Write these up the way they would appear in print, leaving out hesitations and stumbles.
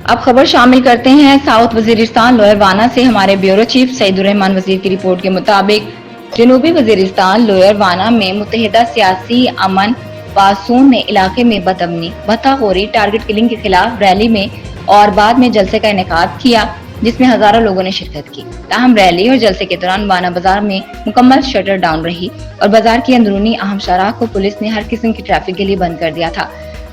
اب خبر شامل کرتے ہیں ساؤتھ وزیرستان لوئر وانا سے ہمارے بیورو چیف سعید الرحمان وزیر کی رپورٹ کے مطابق جنوبی وزیرستان لوئر وانا میں متحدہ سیاسی امن پاسون نے علاقے میں بدامنی بھتاخوری ٹارگٹ کلنگ کے خلاف ریلی میں اور بعد میں جلسے کا انعقاد کیا جس میں ہزاروں لوگوں نے شرکت کی۔ تاہم ریلی اور جلسے کے دوران وانا بازار میں مکمل شٹر ڈاؤن رہی اور بازار کی اندرونی اہم شاہراہ کو پولیس نے ہر قسم کی ٹریفک کے لیے بند کر دیا تھا۔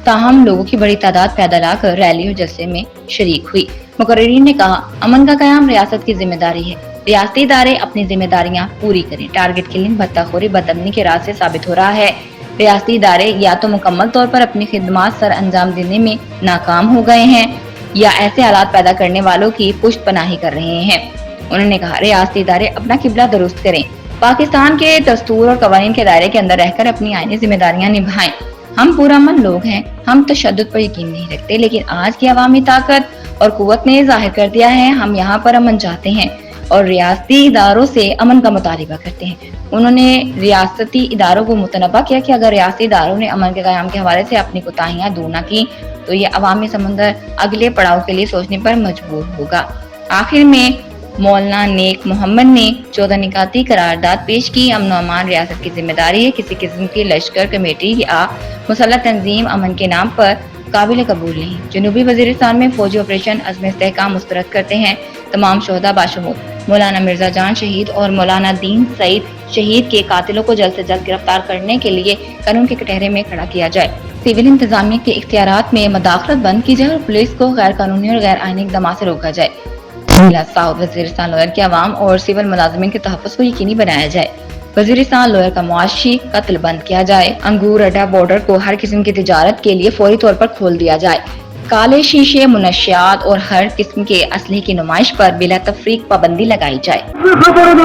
تاہم لوگوں کی بڑی تعداد پیدل آ کر ریلی اور جلسے میں شریک ہوئی۔ مقررین نے کہا امن کا قیام ریاست کی ذمہ داری ہے، ریاستی ادارے اپنی ذمہ داریاں پوری کریں۔ ٹارگٹ کلنگ بھتاخوری بدامنی کے راز سے ثابت ہو رہا ہے ریاستی ادارے یا تو مکمل طور پر اپنی خدمات سر انجام دینے میں ناکام ہو گئے ہیں یا ایسے حالات پیدا کرنے والوں کی پشت پناہی کر رہے ہیں۔ انہوں نے کہا ریاستی ادارے اپنا قبلہ درست کریں، پاکستان کے دستور اور قوانین کے دائرے کے اندر رہ کر اپنی آئینی ذمہ داریاں نبھائیں۔ ہم پرامن لوگ ہیں، ہم تشدد پر یقین نہیں رکھتے، لیکن آج کی عوامی طاقت اور قوت نے ظاہر کر دیا ہے ہم یہاں پر امن چاہتے ہیں اور ریاستی اداروں سے امن کا مطالبہ کرتے ہیں۔ انہوں نے ریاستی اداروں کو متنبہ کیا کہ اگر ریاستی اداروں نے امن کے قیام کے حوالے سے اپنی کوتاہیاں دور نہ کی تو یہ عوامی سمندر اگلے پڑاؤ کے لیے سوچنے پر مجبور ہوگا۔ آخر میں مولانا نیک محمد نے 14 نکاتی قرارداد پیش کی۔ امن و امان ریاست کی ذمہ داری ہے، کسی قسم کی لشکر کمیٹی یا مسلح تنظیم امن کے نام پر قابل قبول نہیں۔ جنوبی وزیرستان میں فوجی آپریشن عزم استحکام مسترد کرتے ہیں۔ تمام شہداء باشمول مولانا مرزا جان شہید اور مولانا دین سعید شہید کے قاتلوں کو جلد سے جلد گرفتار کرنے کے لیے قانون کے کٹہرے میں کھڑا کیا جائے۔ سول انتظامیہ کے اختیارات میں مداخلت بند کی جائے اور پولیس کو غیر قانونی اور غیر آئینی اقدامات سے روکا جائے۔ ساؤتھ وزیرستان لوئر کے عوام اور سول ملازمین کے تحفظ کو یقینی بنایا جائے۔ وزیرستان لوئر کا معاشی قتل بند کیا جائے۔ انگور اڈا بارڈر کو ہر قسم کی تجارت کے لیے فوری طور پر کھول دیا جائے۔ کالے شیشے، منشیات اور ہر قسم کے اسلحے کی نمائش پر بلا تفریق پابندی لگائی جائے۔ خالد